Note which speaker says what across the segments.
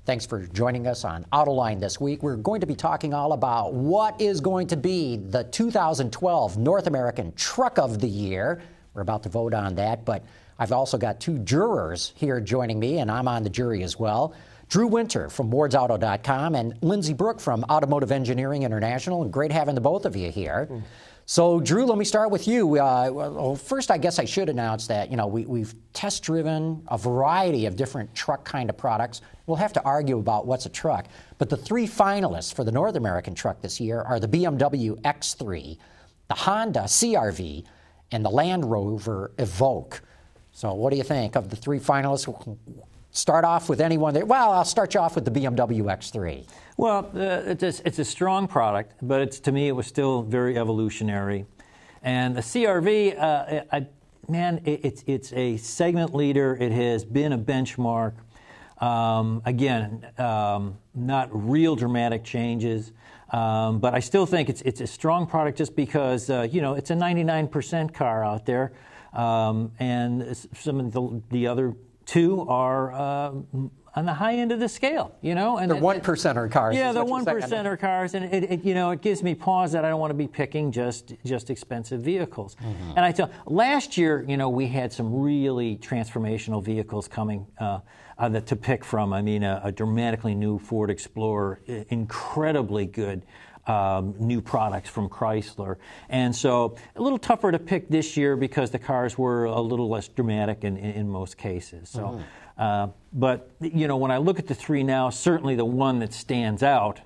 Speaker 1: Thanks for joining us on Autoline this week. We're going to be talking all about what is going to be the 2012 North American Truck of the Year. We're about to vote on that, but I've also got two jurors here joining me, and I'm on the jury as well. Drew Winter from WardsAuto.com and Lindsay Brook from Automotive Engineering International. And great having the both of you here. So, Drew, let me start with you. Well, first, I guess I should announce that, we've test-driven a variety of different truck kind of products. We'll have to argue about what's a truck. But the three finalists for the North American truck this year are the BMW X3, the Honda CR-V, and the Land Rover Evoque. So what do you think of the three finalists? Start off with anyone there. Well, I'll start you off with the BMW X3.
Speaker 2: Well, it's a strong product, but to me it was still very evolutionary. And the CR-V, it's a segment leader. It has been a benchmark. Again, not real dramatic changes, but I still think it's a strong product just because it's a 99% car out there, and some of the other two are on the high end of the scale, And
Speaker 1: they're 1%er cars.
Speaker 2: Yeah, they're 1%er cars, and it gives me pause that I don't want to be picking just expensive vehicles. Mm-hmm. And I tell last year, we had some really transformational vehicles coming to pick from. I mean, a dramatically new Ford Explorer, incredibly good. New products from Chrysler. And so a little tougher to pick this year because the cars were a little less dramatic in most cases. So, but, when I look at the three now, certainly the one that stands out,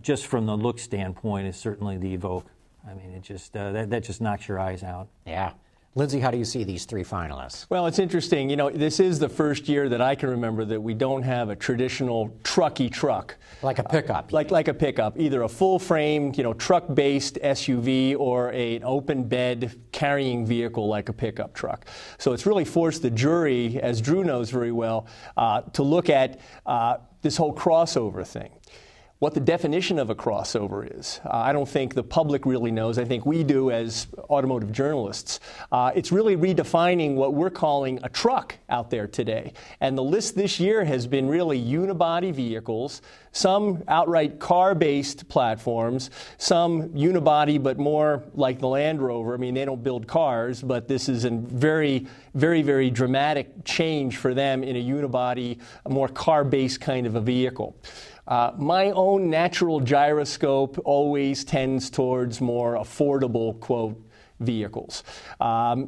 Speaker 2: just from the look standpoint is certainly the Evoque. I mean, it just, that just knocks your eyes out.
Speaker 1: Yeah. Lindsay, how do you see these three finalists?
Speaker 3: Well, it's interesting. This is the first year that I can remember that we don't have a traditional trucky truck.
Speaker 1: Like a pickup.
Speaker 3: Like a pickup, either a full-frame, truck-based SUV or an open-bed carrying vehicle like a pickup truck. So it's really forced the jury, as Drew knows very well, to look at this whole crossover thing. What the definition of a crossover is. I don't think the public really knows. I think we do as automotive journalists. It's really redefining what we're calling a truck out there today. And the list this year has been really unibody vehicles, some outright car-based platforms, some unibody but more like the Land Rover. I mean, they don't build cars, but this is a very, very, very dramatic change for them in a unibody, a more car-based kind of a vehicle. My own natural gyroscope always tends towards more affordable, quote, vehicles.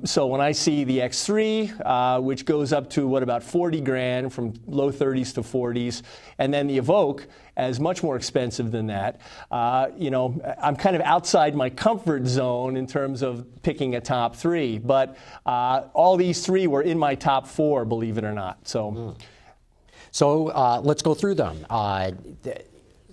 Speaker 3: So when I see the X3, which goes up to, about 40 grand, from low 30s to 40s, and then the Evoque, as much more expensive than that, I'm kind of outside my comfort zone in terms of picking a top three. But all these three were in my top four, believe it or not. So.
Speaker 1: So let's go through them.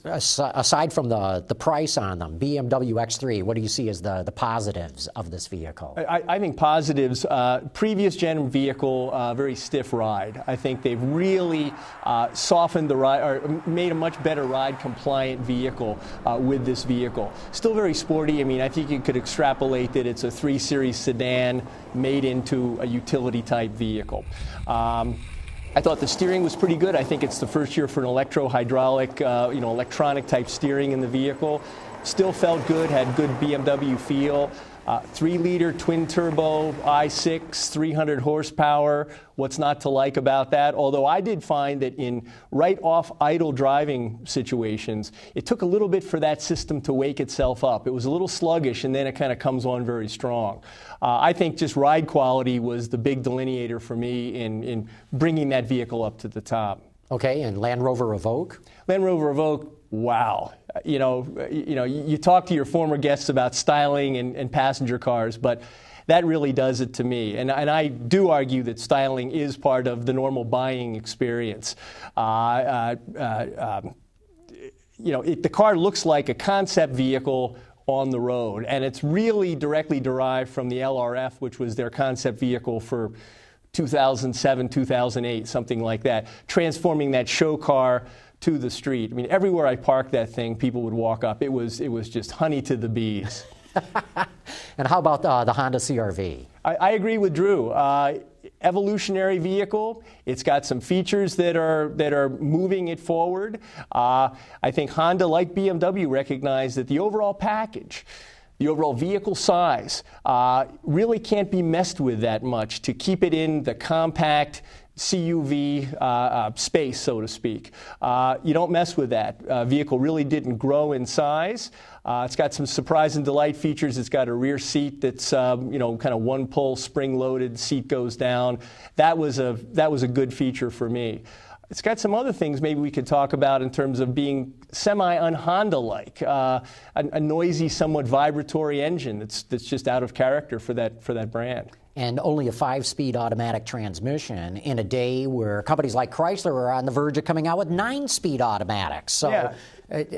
Speaker 1: Aside from the price on them, BMW X3, what do you see as the positives of this vehicle?
Speaker 3: I think positives, previous gen vehicle, very stiff ride. I think they've really softened the ride, or made a much better ride compliant vehicle with this vehicle. Still very sporty. I mean, I think you could extrapolate that it's a 3 Series sedan made into a utility type vehicle. I thought the steering was pretty good. I think it's the first year for an electro-hydraulic, electronic type steering in the vehicle. Still felt good, had good BMW feel. 3-liter twin-turbo i6, 300 horsepower. What's not to like about that? Although I did find that in right-off idle driving situations, it took a little bit for that system to wake itself up. It was a little sluggish, and then it kind of comes on very strong. I think just ride quality was the big delineator for me in bringing that vehicle up to the top.
Speaker 1: Okay, and Land Rover Evoque?
Speaker 3: Land Rover Evoque, wow. You talk to your former guests about styling and passenger cars, but that really does it to me. And I do argue that styling is part of the normal buying experience. The car looks like a concept vehicle on the road, and it's really directly derived from the LRF, which was their concept vehicle for 2007, 2008, something like that, transforming that show car to the street. I mean, everywhere I parked that thing, people would walk up. It was just honey to the bees.
Speaker 1: And how about the Honda CR-V?
Speaker 3: I agree with Drew. evolutionary vehicle. It's got some features that are moving it forward. I think Honda, like BMW, recognized that the overall package, the overall vehicle size, really can't be messed with that much to keep it in the compact CUV space, so to speak. You don't mess with that. Vehicle really didn't grow in size. It's got some surprise and delight features. It's got a rear seat that's kind of one pull, spring-loaded. Seat goes down. That was a good feature for me. It's got some other things maybe we could talk about in terms of being semi-un-Honda-like, a noisy, somewhat vibratory engine that's just out of character for that brand.
Speaker 1: And only a 5-speed automatic transmission in a day where companies like Chrysler are on the verge of coming out with 9-speed automatics. So
Speaker 3: yeah.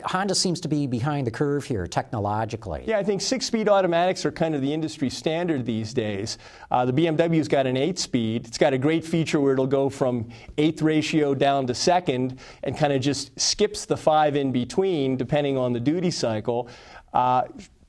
Speaker 1: Honda seems to be behind the curve here technologically.
Speaker 3: Yeah, I think 6-speed automatics are kind of the industry standard these days. The BMW's got an 8-speed. It's got a great feature where it'll go from 8th ratio down to 2nd and kind of just skips the 5 in between depending on the duty cycle.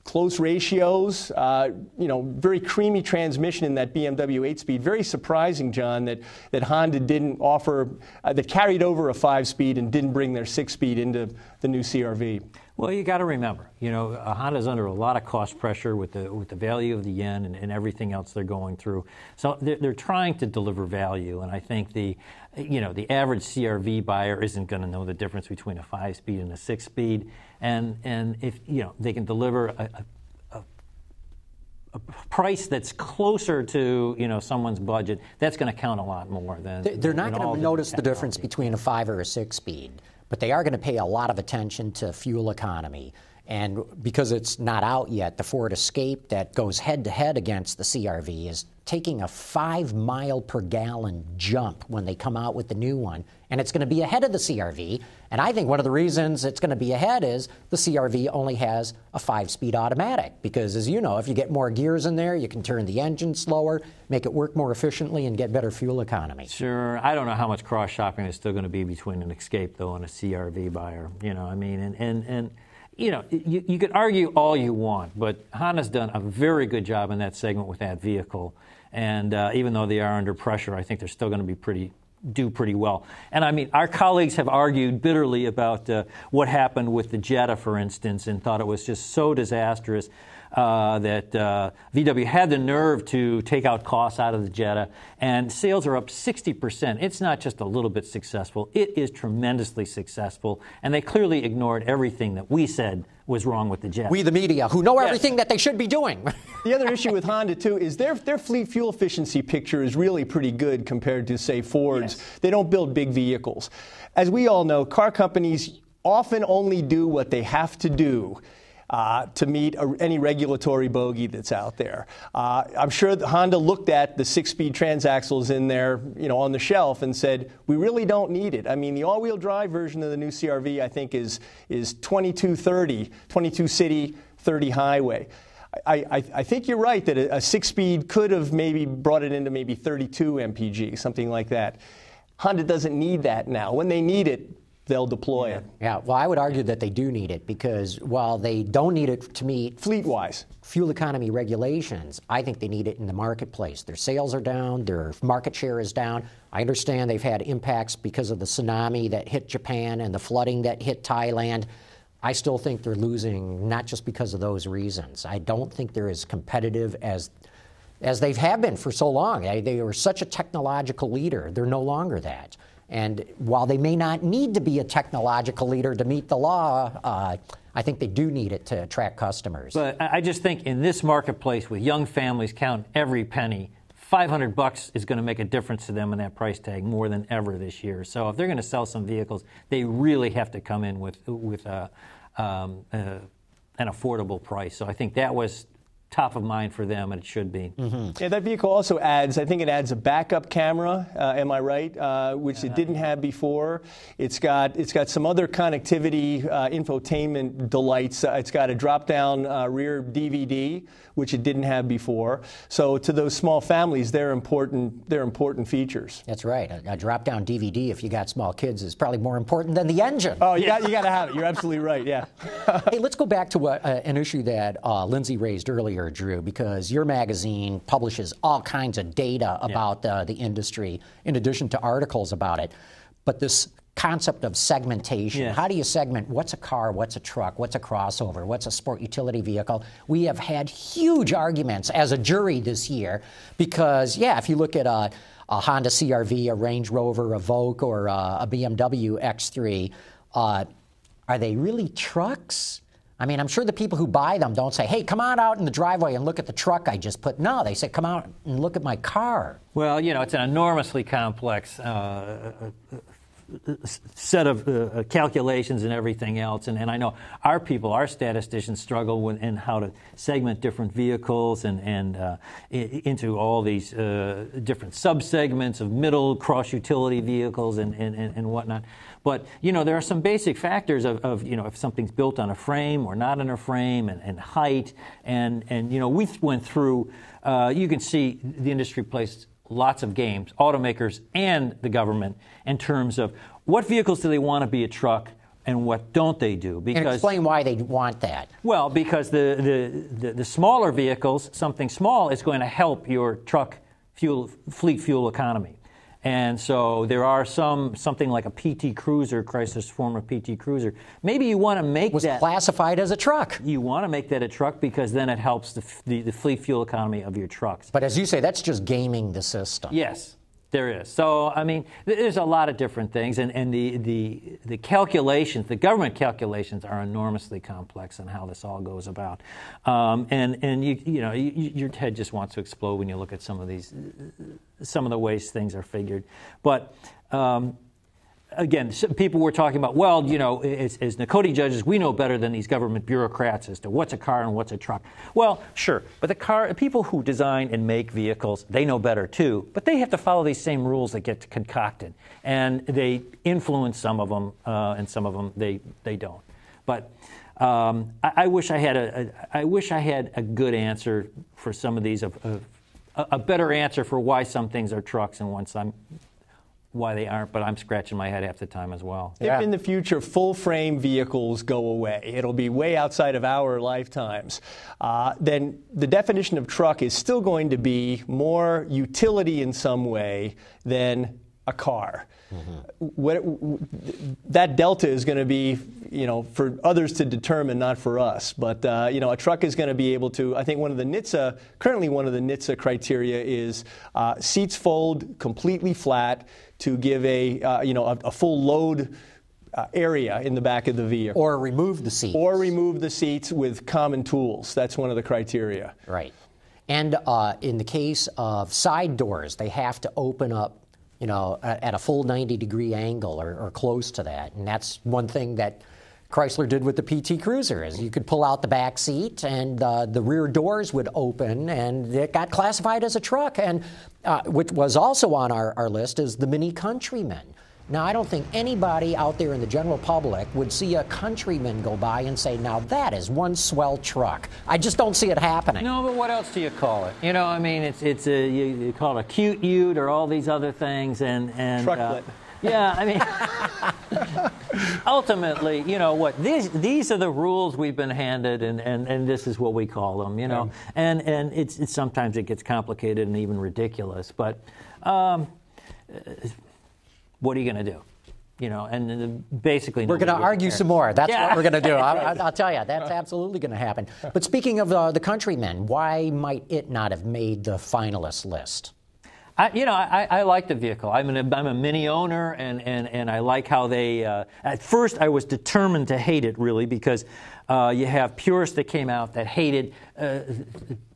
Speaker 3: Close ratios, very creamy transmission in that BMW 8-speed. Very surprising, John, that Honda didn't offer, that carried over a 5-speed and didn't bring their 6-speed into the new CR-V.
Speaker 2: Well, you got to remember, Honda's under a lot of cost pressure with the value of the yen and everything else they're going through. So they're trying to deliver value, and I think the average CR-V buyer isn't going to know the difference between a 5-speed and a 6-speed. And if they can deliver a price that's closer to someone's budget, that's going to count a lot more than
Speaker 1: they're not going to notice the difference between a 5 or a 6-speed. But they are going to pay a lot of attention to fuel economy. And because it's not out yet, the Ford Escape that goes head-to-head against the CR-V is taking a 5-mile-per-gallon jump when they come out with the new one. And it's going to be ahead of the CR-V. And I think one of the reasons it's going to be ahead is the CR-V only has a 5-speed automatic. Because, as you know, if you get more gears in there, you can turn the engine slower, make it work more efficiently, and get better fuel economy.
Speaker 2: Sure. I don't know how much cross-shopping is still going to be between an Escape, though, and a CR-V buyer. You could argue all you want, but Honda's done a very good job in that segment with that vehicle. And even though they are under pressure, I think they're still going to do pretty well. And I mean, our colleagues have argued bitterly about what happened with the Jetta, for instance, and thought it was just so disastrous that VW had the nerve to take out costs out of the Jetta, and sales are up 60%. It's not just a little bit successful. It is tremendously successful, and they clearly ignored everything that we said was wrong with the Jetta.
Speaker 1: We, the media, who know everything that they should be doing.
Speaker 3: The other issue with Honda, too, is their fleet fuel efficiency picture is really pretty good compared to, say, Ford's. Yes. They don't build big vehicles. As we all know, car companies often only do what they have to do to meet any regulatory bogey that's out there. I'm sure that Honda looked at the 6-speed transaxles in there, on the shelf and said, we really don't need it. I mean, the all-wheel drive version of the new CR-V, I think, is 2230, 22 city, 30 highway. I think you're right that a 6-speed could have maybe brought it into maybe 32 mpg, something like that. Honda doesn't need that now. When they need it, they'll deploy it.
Speaker 1: Yeah, well, I would argue that they do need it because while they don't need it to meet
Speaker 3: fleet-wise
Speaker 1: fuel economy regulations, I think they need it in the marketplace. Their sales are down, their market share is down. I understand they've had impacts because of the tsunami that hit Japan and the flooding that hit Thailand. I still think they're losing not just because of those reasons. I don't think they're as competitive as they have been for so long. They were such a technological leader. They're no longer that. And while they may not need to be a technological leader to meet the law, I think they do need it to attract customers.
Speaker 2: But I just think in this marketplace with young families counting every penny, $500 is going to make a difference to them in that price tag more than ever this year. So if they're going to sell some vehicles, they really have to come in with an affordable price. So I think that was top of mind for them, and it should be.
Speaker 3: Mm-hmm. Yeah, that vehicle also adds, I think it adds a backup camera, am I right, which it didn't have before. It's got some other connectivity, infotainment delights. It's got a drop-down rear DVD, which it didn't have before. So to those small families, they're important features.
Speaker 1: That's right. A drop-down DVD, if you got small kids, is probably more important than the engine.
Speaker 3: Oh, you got to have it. You're absolutely right, yeah.
Speaker 1: Hey, let's go back to an issue that Lindsay raised earlier here, Drew, because your magazine publishes all kinds of data about the industry, in addition to articles about it. But this concept of segmentation, how do you segment what's a car, what's a truck, what's a crossover, what's a sport utility vehicle? We have had huge arguments as a jury this year because, if you look at a Honda CR-V, a Range Rover, a Vogue, or a BMW X3, are they really trucks? I mean, I'm sure the people who buy them don't say, hey, come on out in the driveway and look at the truck I just put. No, they say, come out and look at my car.
Speaker 2: Well, it's an enormously complex set of calculations and everything else. And I know our statisticians struggle in how to segment different vehicles and into all these different subsegments of middle cross-utility vehicles and whatnot. But, there are some basic factors of if something's built on a frame or not on a frame and height. And we went through, you can see the industry plays lots of games, automakers and the government, in terms of what vehicles do they want to be a truck and what don't they do.
Speaker 1: And explain why they want that.
Speaker 2: Well, because the smaller vehicles, something small, is going to help your truck fleet fuel economy. And so there are something like a PT Cruiser, Chrysler's former PT Cruiser. Maybe you want to make that...
Speaker 1: was classified as a truck.
Speaker 2: You want to make that a truck because then it helps the fleet fuel economy of your trucks.
Speaker 1: But as you say, that's just gaming the system.
Speaker 2: Yes, there is. So, I mean, there's a lot of different things. And the calculations, the government calculations are enormously complex on how this all goes about. And your head just wants to explode when you look at some of the ways things are figured. But again, people were talking about, well, as NACTOY judges, we know better than these government bureaucrats as to what's a car and what's a truck. Well, sure, but people who design and make vehicles, they know better too, but they have to follow these same rules that get concocted, and they influence some of them, and some of them they don't. But I wish I had a good answer for some of these, a better answer for why some things are trucks and why they aren't, but I'm scratching my head half the time as well.
Speaker 3: If in the future full-frame vehicles go away, it'll be way outside of our lifetimes, then the definition of truck is still going to be more utility in some way than a car. That delta is going to be, for others to determine, not for us. But, a truck is going to be able to, I think currently one of the NHTSA criteria is seats fold completely flat to give a full load area in the back of the vehicle.
Speaker 1: Or remove the seats.
Speaker 3: Or remove the seats with common tools. That's one of the criteria.
Speaker 1: Right. And in the case of side doors, they have to open up at a full 90-degree angle or close to that. And that's one thing that Chrysler did with the PT Cruiser, is you could pull out the back seat and the rear doors would open, and it got classified as a truck. And which was also on our list is the Mini Countryman. Now, I don't think anybody out there in the general public would see a Countryman go by and say, now that is one swell truck. I just don't see it happening.
Speaker 2: No, but what else do you call it? You call it a cute ute or all these other things.
Speaker 3: Trucklet.
Speaker 2: Yeah, I mean, ultimately, these are the rules we've been handed, and this is what we call them, And it's sometimes it gets complicated and even ridiculous, but what are you going to do? And basically...
Speaker 1: We're going to argue some more. That's what we're going to do. I'll tell you, that's absolutely going to happen. But speaking of the Countryman, why might it not have made the finalist list?
Speaker 2: I like the vehicle. I'm a Mini owner, and I like how they... at first, I was determined to hate it, really, because you have purists that came out that hated...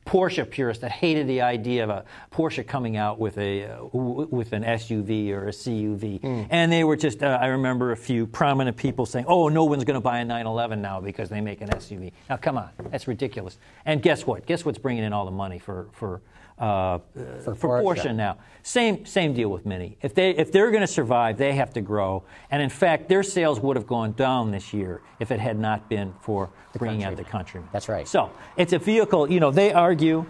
Speaker 2: Porsche purists that hated the idea of a Porsche coming out with an SUV or a CUV. And they were just, I remember a few prominent people saying, oh, no one's going to buy a 911 now because they make an SUV. Now, come on, that's ridiculous. And guess what? Guess what's bringing in all the money for Porsche now? Same deal with Mini. If they're going to survive, they have to grow. And in fact, their sales would have gone down this year if it had not been for bringing out the Countryman.
Speaker 1: That's right.
Speaker 2: So it's a vehicle. They argue,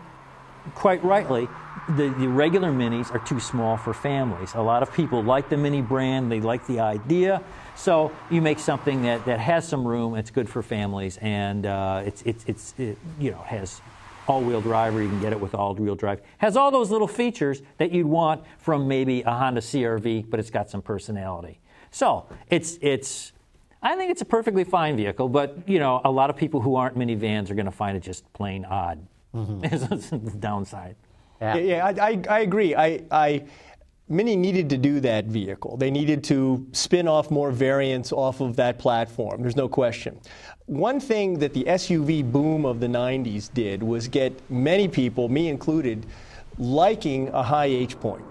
Speaker 2: quite rightly, the regular Minis are too small for families. A lot of people like the Mini brand. They like the idea. So you make something that has some room. It's good for families, and it has all-wheel drive, or you can get it with all-wheel drive. Has all those little features that you'd want from maybe a Honda CR-V, but it's got some personality. So I think it's a perfectly fine vehicle, but a lot of people who aren't minivans are going to find it just plain odd. It's the downside.
Speaker 3: Yeah, I agree. Mini needed to do that vehicle. They needed to spin off more variants off of that platform. There's no question. One thing that the SUV boom of the 90s did was get many people, me included, liking a high H point.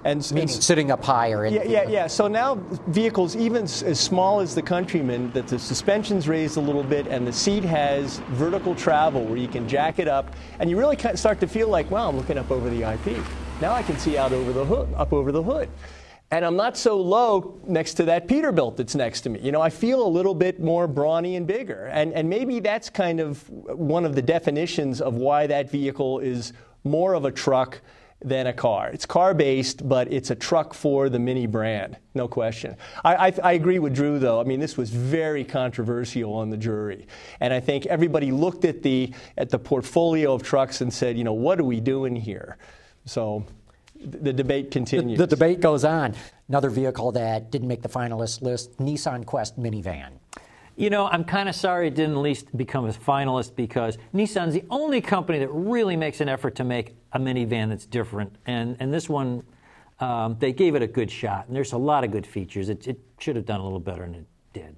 Speaker 1: Meaning sitting up higher.
Speaker 3: Yeah. So now vehicles, even as small as the Countryman, that the suspension's raised a little bit and the seat has vertical travel where you can jack it up, and you really kind of start to feel like, wow, I'm looking up over the IP. Now I can see out over the hood, up over the hood. And I'm not so low next to that Peterbilt that's next to me. I feel a little bit more brawny and bigger. And maybe that's kind of one of the definitions of why that vehicle is more of a truck than a car. It's car-based, but it's a truck for the Mini brand, no question. I agree with Drew, though. I mean, this was very controversial on the jury. And I think everybody looked at the portfolio of trucks and said, what are we doing here? So the debate continues.
Speaker 1: The debate goes on. Another vehicle that didn't make the finalist list, Nissan Quest minivan.
Speaker 2: I'm kind of sorry it didn't at least become a finalist, because Nissan's the only company that really makes an effort to make a minivan that's different. And this one, they gave it a good shot. And there's a lot of good features. It should have done a little better, and it did.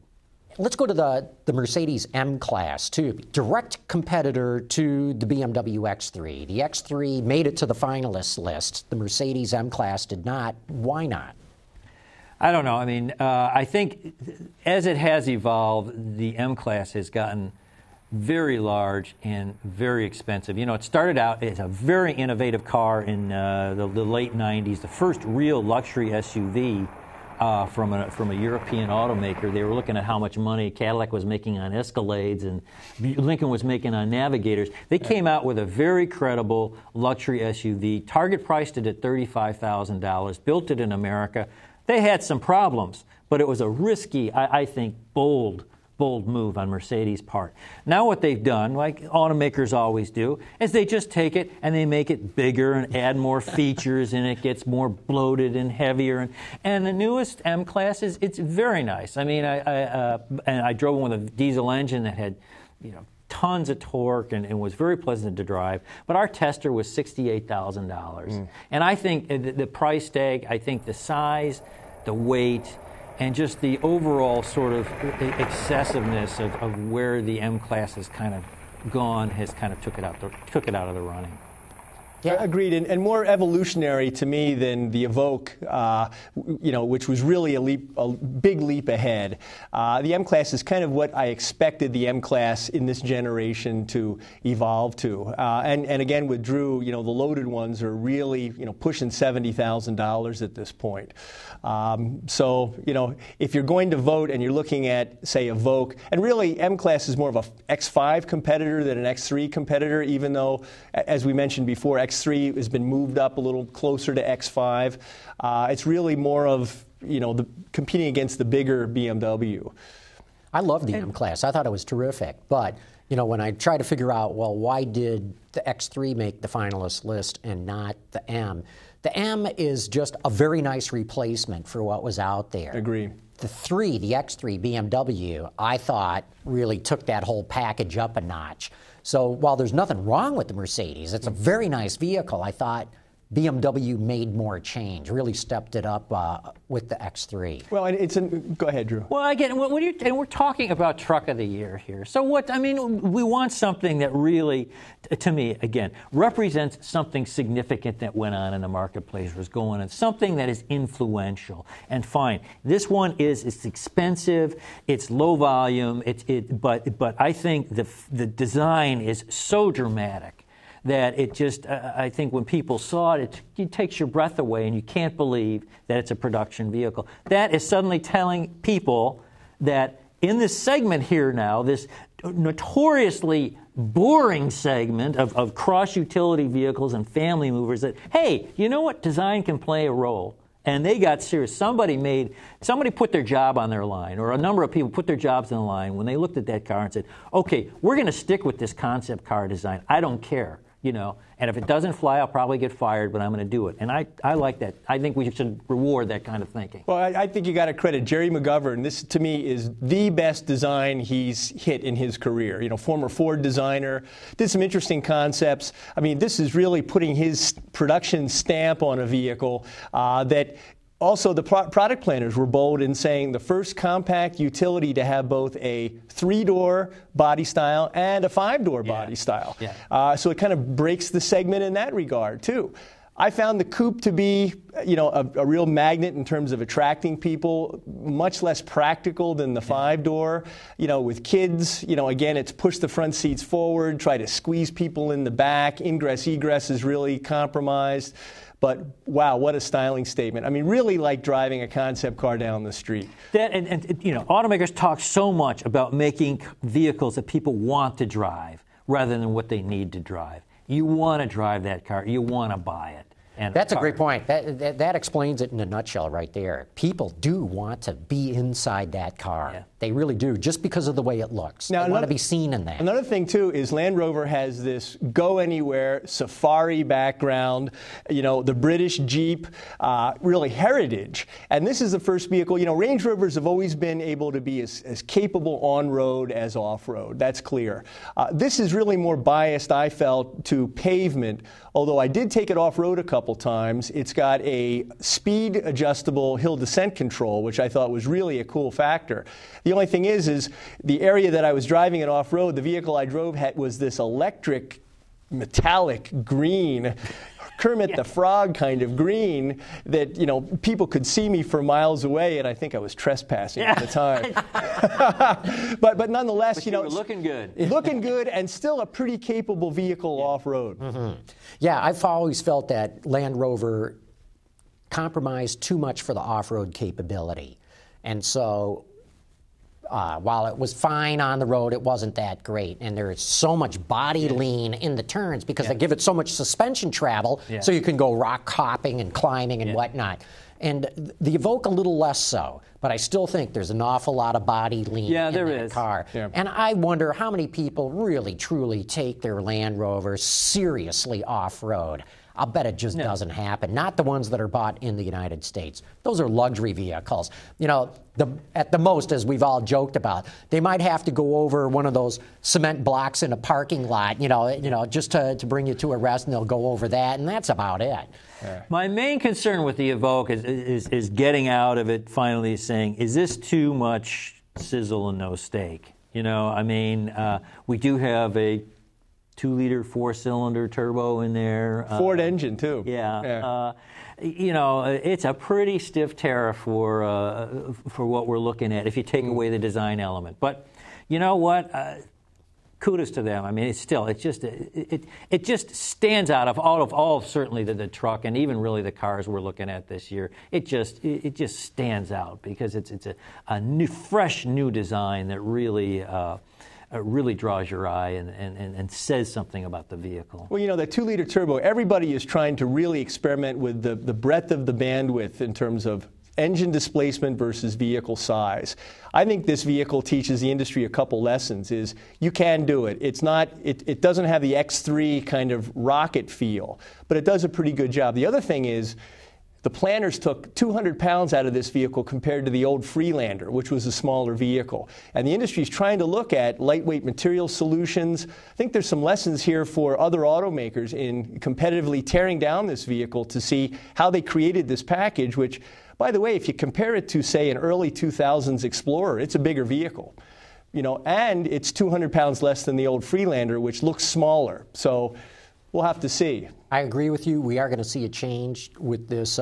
Speaker 1: Let's go to the Mercedes M-Class, too. Direct competitor to the BMW X3. The X3 made it to the finalist list. The Mercedes M-Class did not. Why not?
Speaker 2: I don't know. I mean, I think as it has evolved, the M-Class has gotten very large and very expensive. It started out as a very innovative car in the late 90s, the first real luxury SUV from a European automaker. They were looking at how much money Cadillac was making on Escalades and Lincoln was making on Navigators. They came out with a very credible luxury SUV, target priced it at $35,000, built it in America. They had some problems, but it was a risky, I think, bold move on Mercedes' part. Now what they've done, like automakers always do, is they just take it and they make it bigger and add more features, and it gets more bloated and heavier. And the newest M-Class it's very nice. I mean, I drove one with a diesel engine that had, tons of torque and was very pleasant to drive. But our tester was $68,000. And I think the price tag, I think the size, the weight, and just the overall sort of excessiveness of where the M-Class has kind of gone has kind of took it out of the running.
Speaker 3: Yeah, agreed, and more evolutionary to me than the Evoque, which was really a big leap ahead. The M-Class is kind of what I expected the M-Class in this generation to evolve to. And again, with Drew, the loaded ones are really, pushing $70,000 at this point. So, if you're going to vote and you're looking at, say, Evoque, and really M-Class is more of a X5 competitor than an X3 competitor, even though, as we mentioned before, X3 has been moved up a little closer to X5. It's really more of, competing against the bigger BMW.
Speaker 1: I love the M-Class. I thought it was terrific. But, when I try to figure out, well, why did the X3 make the finalist list and not the M? The M is just a very nice replacement for what was out there.
Speaker 3: Agree.
Speaker 1: The X3 BMW, I thought really took that whole package up a notch. So while there's nothing wrong with the Mercedes, it's a very nice vehicle, I thought BMW made more change, really stepped it up with the X3.
Speaker 3: Well, go ahead, Drew.
Speaker 2: Well, again, and we're talking about truck of the year here. So we want something that really, to me, again, represents something significant that went on in the marketplace, was going on, something that is influential. And fine, this one it's expensive, it's low volume, but I think the design is so dramatic that it just, I think when people saw it, it takes your breath away, and you can't believe that it's a production vehicle. That is suddenly telling people that in this segment here now, this notoriously boring segment of cross-utility vehicles and family movers, that, hey, you know what? Design can play a role. And they got serious. Somebody put their job on their line, or a number of people put their jobs on the line when they looked at that car and said, okay, we're going to stick with this concept car design. I don't care, and if it doesn't fly, I'll probably get fired, but I'm going to do it. And I like that. I think we should reward that kind of thinking.
Speaker 3: Well, I think you got to credit Jerry McGovern. This, to me, is the best design he's hit in his career. Former Ford designer, did some interesting concepts. I mean, this is really putting his production stamp on a vehicle that. Also, the product planners were bold in saying the first compact utility to have both a 3-door body style and a 5-door body style. Yeah. So it kind of breaks the segment in that regard, too. I found the coupe to be, a real magnet in terms of attracting people, much less practical than the 5-door. With kids, again, it's push the front seats forward, try to squeeze people in the back. Ingress, egress is really compromised. But wow, what a styling statement. I mean, really like driving a concept car down the street.
Speaker 2: And automakers talk so much about making vehicles that people want to drive rather than what they need to drive. You want to drive that car. You want to buy it. And
Speaker 1: that's a great point. That explains it in a nutshell right there. People do want to be inside that car. Yeah. They really do, just because of the way it looks. Now, they want to be seen in that.
Speaker 3: Another thing, too, is Land Rover has this go-anywhere safari background, the British Jeep, really heritage. And this is the first vehicle. Range Rovers have always been able to be as capable on-road as off-road. That's clear. This is really more biased, I felt, to pavement, although I did take it off-road a couple times. It's got a speed-adjustable hill descent control, which I thought was really a cool factor. The only thing is the area that I was driving it off-road, the vehicle I drove was this electric metallic green, Kermit the Frog kind of green that, people could see me for miles away, and I think I was trespassing at the time. but nonetheless,
Speaker 2: you were looking good.
Speaker 3: Looking good and still a pretty capable vehicle off-road.
Speaker 1: Mm-hmm. Yeah, I've always felt that Land Rover compromised too much for the off-road capability. And so while it was fine on the road, it wasn't that great. And there is so much body lean in the turns because they give it so much suspension travel so you can go rock hopping and climbing and whatnot. And the Evoque a little less so, but I still think there's an awful lot of body lean in that car. Yeah. And I wonder how many people really, truly take their Land Rover seriously off-road. I'll bet it just doesn't happen. Not the ones that are bought in the United States. Those are luxury vehicles. At the most, as we've all joked about, they might have to go over one of those cement blocks in a parking lot, just to bring you to a rest, and they'll go over that, and that's about it.
Speaker 2: Yeah. My main concern with the Evoque is getting out of it, finally saying, is this too much sizzle and no steak? We do have a 2-liter 4-cylinder turbo in there.
Speaker 3: Ford engine, too.
Speaker 2: Yeah. It's a pretty stiff tariff for what we're looking at if you take away the design element. But you know what? Kudos to them. It just stands out of all certainly the truck and even really the cars we're looking at this year. It just stands out because it's a fresh new design that really draws your eye and says something about the vehicle.
Speaker 3: Well, that 2-liter turbo, everybody is trying to really experiment with the breadth of the bandwidth in terms of engine displacement versus vehicle size. I think this vehicle teaches the industry a couple lessons. Is you can do it. It doesn't have the X3 kind of rocket feel, but it does a pretty good job. The other thing is, the planners took 200 pounds out of this vehicle compared to the old Freelander, which was a smaller vehicle. And the industry is trying to look at lightweight material solutions. I think there's some lessons here for other automakers in competitively tearing down this vehicle to see how they created this package, which, by the way, if you compare it to, say, an early 2000s Explorer, it's a bigger vehicle. And it's 200 pounds less than the old Freelander, which looks smaller. So we'll have to see.
Speaker 1: I agree with you. We are going to see a change with this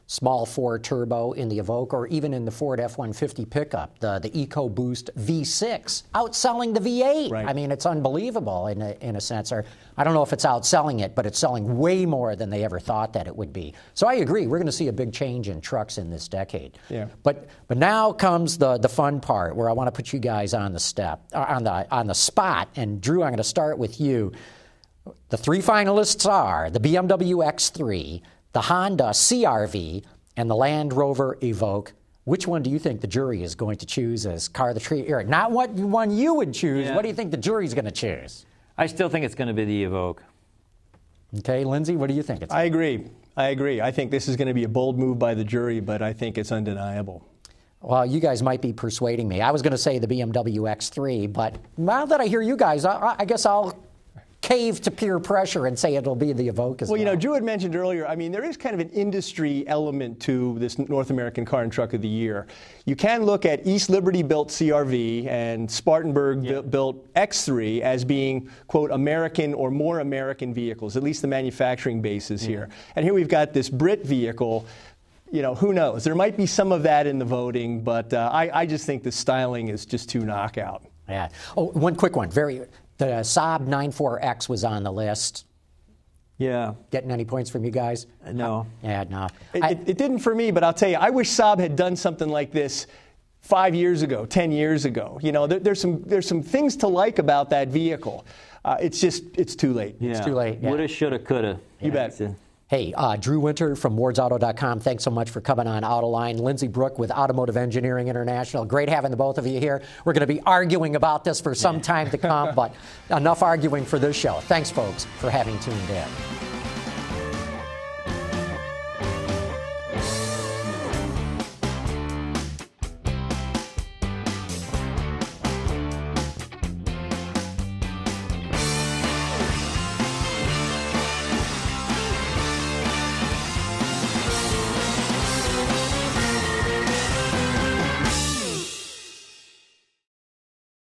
Speaker 1: small 4 turbo in the Evoque, or even in the Ford F-150 pickup, the EcoBoost V6, outselling the V8. Right. I mean, it's unbelievable in a sense. Or I don't know if it's outselling it, but it's selling way more than they ever thought that it would be. So I agree. We're going to see a big change in trucks in this decade. Yeah. But now comes the fun part, where I want to put you guys on the spot. And Drew, I'm going to start with you. The 3 finalists are the BMW X3, the Honda CR-V, and the Land Rover Evoque. Which one do you think the jury is going to choose as car of the year? Not what one you would choose.
Speaker 2: Yeah.
Speaker 1: What do you think the jury's going to choose?
Speaker 2: I still think it's going to be the Evoque.
Speaker 1: Okay, Lindsay, what do you think?
Speaker 3: I agree. I think this is going to be a bold move by the jury, but I think it's undeniable.
Speaker 1: Well, you guys might be persuading me. I was going to say the BMW X3, but now that I hear you guys, I guess I'll cave to peer pressure and say it'll be the Evoque as well.
Speaker 3: Well, you know, Drew had mentioned earlier, I mean, there is kind of an industry element to this North American Car and Truck of the Year. You can look at East Liberty-built CR-V and Spartanburg-built X3 as being, quote, American or more American vehicles, at least the manufacturing basis here. And here we've got this Brit vehicle. You know, who knows? There might be some of that in the voting, but I just think the styling is just too knockout.
Speaker 1: Yeah. Oh, one quick one. The Saab 94X was on the list.
Speaker 2: Yeah.
Speaker 1: Getting any points from you guys?
Speaker 2: No.
Speaker 1: Yeah, no.
Speaker 3: It didn't for me, but I'll tell you, I wish Saab had done something like this 5 years ago, 10 years ago. You know, there's some things to like about that vehicle. It's too late.
Speaker 2: Yeah.
Speaker 1: It's too late. Yeah.
Speaker 2: Woulda, shoulda, coulda.
Speaker 3: You bet.
Speaker 1: Hey, Drew Winter from wardsauto.com, thanks so much for coming on Autoline. Lindsay Brooke with Automotive Engineering International. Great having the both of you here. We're going to be arguing about this for some time to come, but enough arguing for this show. Thanks, folks, for having tuned in.